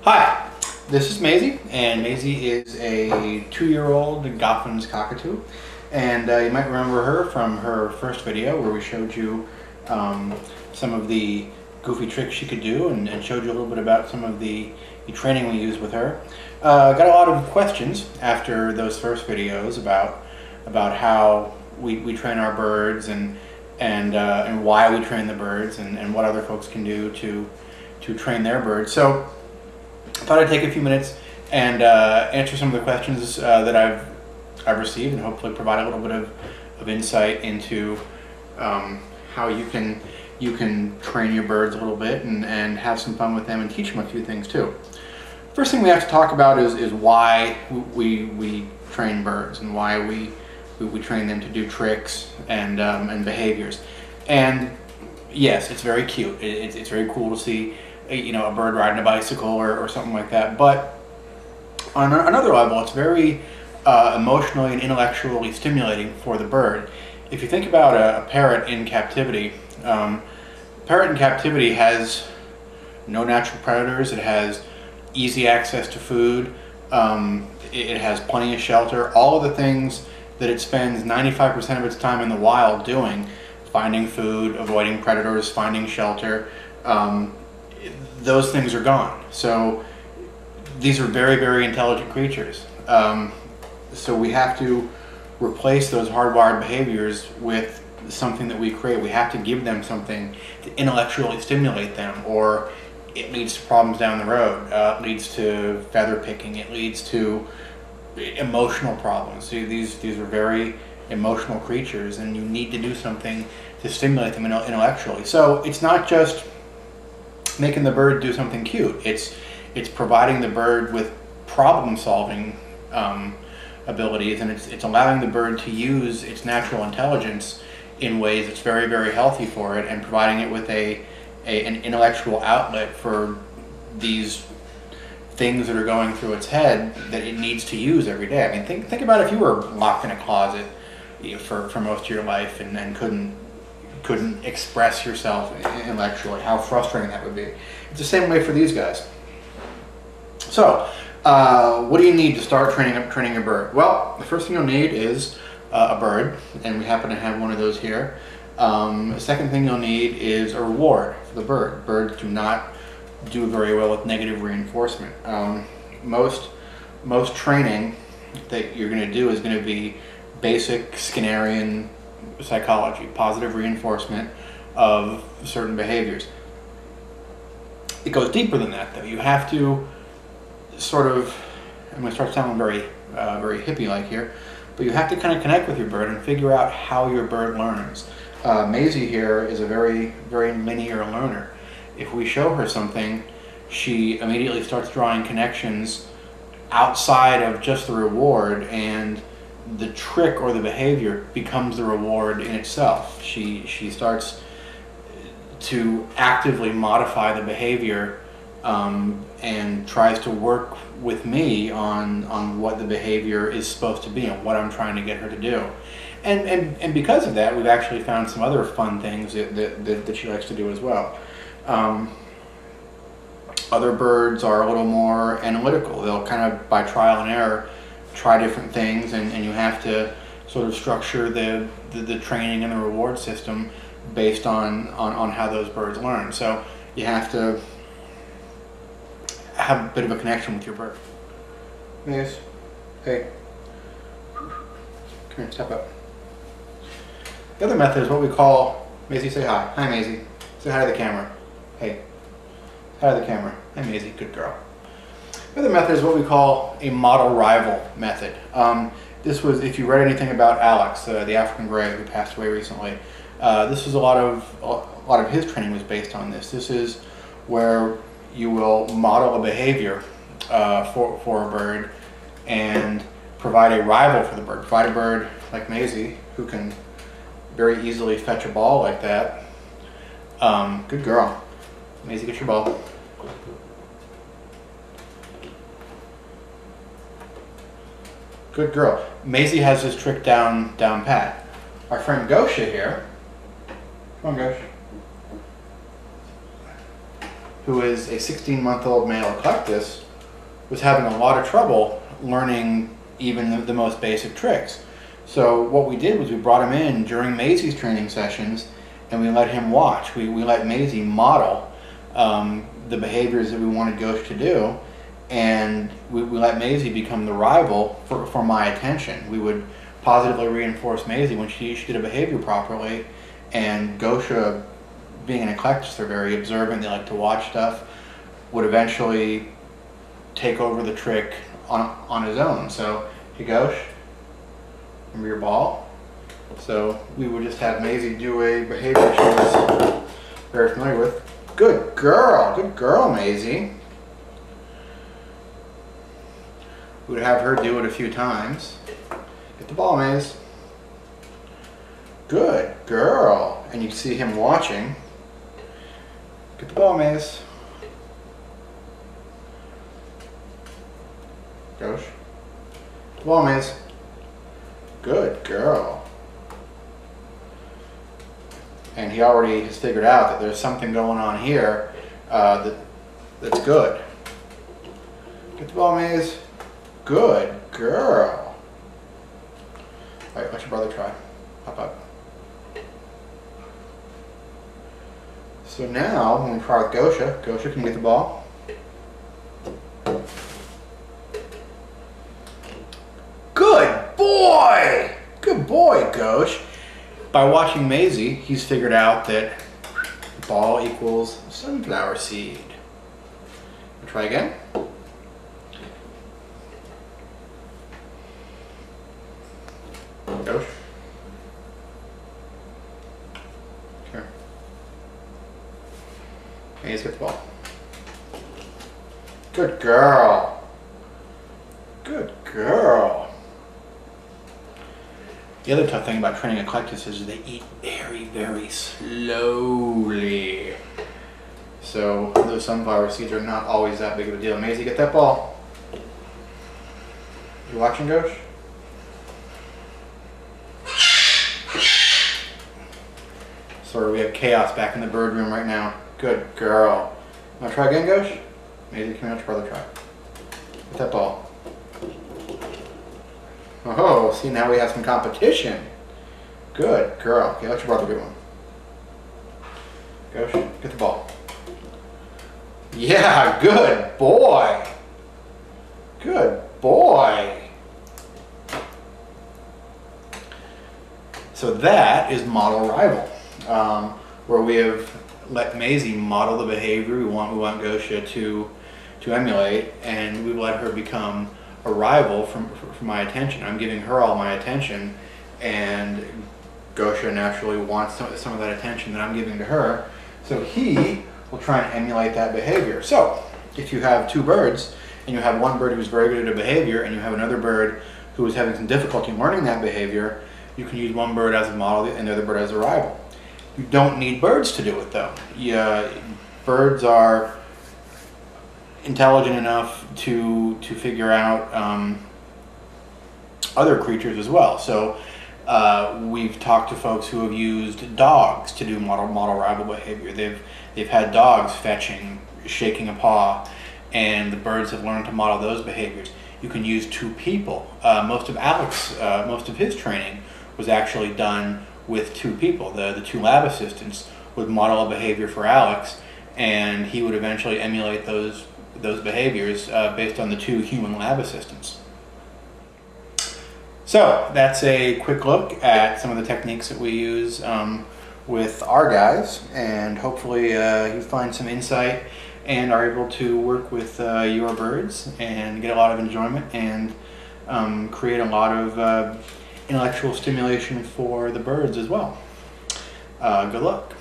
Hi, this is Maisie, and Maisie is a 2-year-old Goffin's Cockatoo, and you might remember her from her first video where we showed you some of the goofy tricks she could do and showed you a little bit about some of the training we used with her. Got a lot of questions after those first videos about how we train our birds and why we train the birds and what other folks can do to train their birds. So I thought I'd take a few minutes and answer some of the questions that I've received, and hopefully provide a little bit of insight into how you can train your birds a little bit and have some fun with them and teach them a few things too. First thing we have to talk about is why we train birds and why we train them to do tricks and behaviors. And yes, it's very cute. It's very cool to see a bird riding a bicycle or something like that. But on another level, it's very emotionally and intellectually stimulating for the bird. If you think about a parrot in captivity, parrot in captivity has no natural predators. It has easy access to food. It has plenty of shelter. All of the things that it spends 95% of its time in the wild doing, finding food, avoiding predators, finding shelter, those things are gone. So these are very, very intelligent creatures. So we have to replace those hardwired behaviors with something that we create. We have to give them something to intellectually stimulate them, or it leads to problems down the road. It leads to feather picking. It leads to emotional problems. See, these are very emotional creatures, and you need to do something to stimulate them intellectually. So it's not just making the bird do something cute. It's providing the bird with problem-solving abilities, and it's allowing the bird to use its natural intelligence in ways that's very, very healthy for it, and providing it with an intellectual outlet for these things that are going through its head that it needs to use every day. I mean, think about if you were locked in a closet for most of your life and couldn't express yourself intellectually, how frustrating that would be. It's the same way for these guys. So, what do you need to start training a bird? Well, the first thing you'll need is a bird, and we happen to have one of those here. The second thing you'll need is a reward for the bird. Birds do not do very well with negative reinforcement. Most training that you're going to do is going to be basic Skinnerian psychology, positive reinforcement of certain behaviors. It goes deeper than that, though. You have to sort of, I'm going to start sounding very hippie-like here, but you have to kind of connect with your bird and figure out how your bird learns. Maisie here is a very, very linear learner. If we show her something, she immediately starts drawing connections outside of just the reward, and the trick or the behavior becomes the reward in itself. She starts to actively modify the behavior and tries to work with me on what the behavior is supposed to be and what I'm trying to get her to do. And because of that, we've actually found some other fun things that she likes to do as well. Other birds are a little more analytical. They'll kind of, by trial and error, try different things, and you have to sort of structure the training and the reward system based on how those birds learn. So you have to have a bit of a connection with your bird. Maze, hey, come here, step up. The other method is what we call, Maisie, say hi. Hi, Maisie. Say hi to the camera. Hey, hi to the camera. Hi, Maisie, good girl. The other method is what we call a model rival method. This was, if you read anything about Alex, the African gray who passed away recently, this is a lot of his training was based on this. This is where you will model a behavior for a bird and provide a rival for the bird. Provide a bird like Maisie who can very easily fetch a ball like that. Good girl. Maisie, get your ball. Good girl. Maisie has this trick down pat. Our friend Gosha here. Come on, Gosha. who is a 16-month-old male eclectus, was having a lot of trouble learning even the most basic tricks. So what we did was we brought him in during Maisie's training sessions, and we let him watch. We let Maisie model the behaviors that we wanted Ghosh to do, and we let Maisie become the rival for my attention. We would positively reinforce Maisie when she did a behavior properly, and Gosha, being an eclectus, they're very observant, they like to watch stuff, would eventually take over the trick on his own. So, hey Ghosh, remember your ball? So we would just have Maisie do a behavior she was very familiar with. Good girl, Maisie. We would have her do it a few times. Get the ball, Maze. Good girl. And you can see him watching. Get the ball, Maze. Ghosh. Get the ball, Maze. Good girl. And he already has figured out that there's something going on here that's good. Get the ball, Maze. Good girl. Alright, let your brother try. Hop up. So now, when we try with Gosha, Gosha, can you get the ball? Good boy! Good boy, Ghosh. By watching Maisie, he's figured out that ball equals sunflower seed. Try again. Ghosh. Here. Maisie, get the ball. Good girl. Good girl. The other tough thing about training eclectus is they eat very, very slowly. So those sunflower seeds are not always that big of a deal. Maisie, get that ball. You watching, Ghosh? Sorry, we have chaos back in the bird room right now. Good girl. Want to try again, Ghosh? Maisie, come here, let your brother try. Get that ball. Oh, see, now we have some competition. Good girl. Okay, let your brother get one. Ghosh, get the ball. Yeah, good boy. Good boy. So that is model rival, where we have let Maisie model the behavior we want Gosha to emulate, and we let her become a rival for my attention. I'm giving her all my attention, and Gosha naturally wants some of that attention that I'm giving to her, so he will try and emulate that behavior. So if you have two birds, and you have one bird who's very good at a behavior, and you have another bird who is having some difficulty learning that behavior, you can use one bird as a model and the other bird as a rival. You don't need birds to do it, though. Birds are intelligent enough to figure out other creatures as well. So we've talked to folks who have used dogs to do model rival behavior. They've had dogs fetching, shaking a paw, and the birds have learned to model those behaviors. You can use two people. Most of his training was actually done with two people. The two lab assistants would model a behavior for Alex, and he would eventually emulate those behaviors based on the two human lab assistants. So that's a quick look at some of the techniques that we use with our guys, and hopefully you find some insight and are able to work with your birds and get a lot of enjoyment and create a lot of intellectual stimulation for the birds as well. Good luck.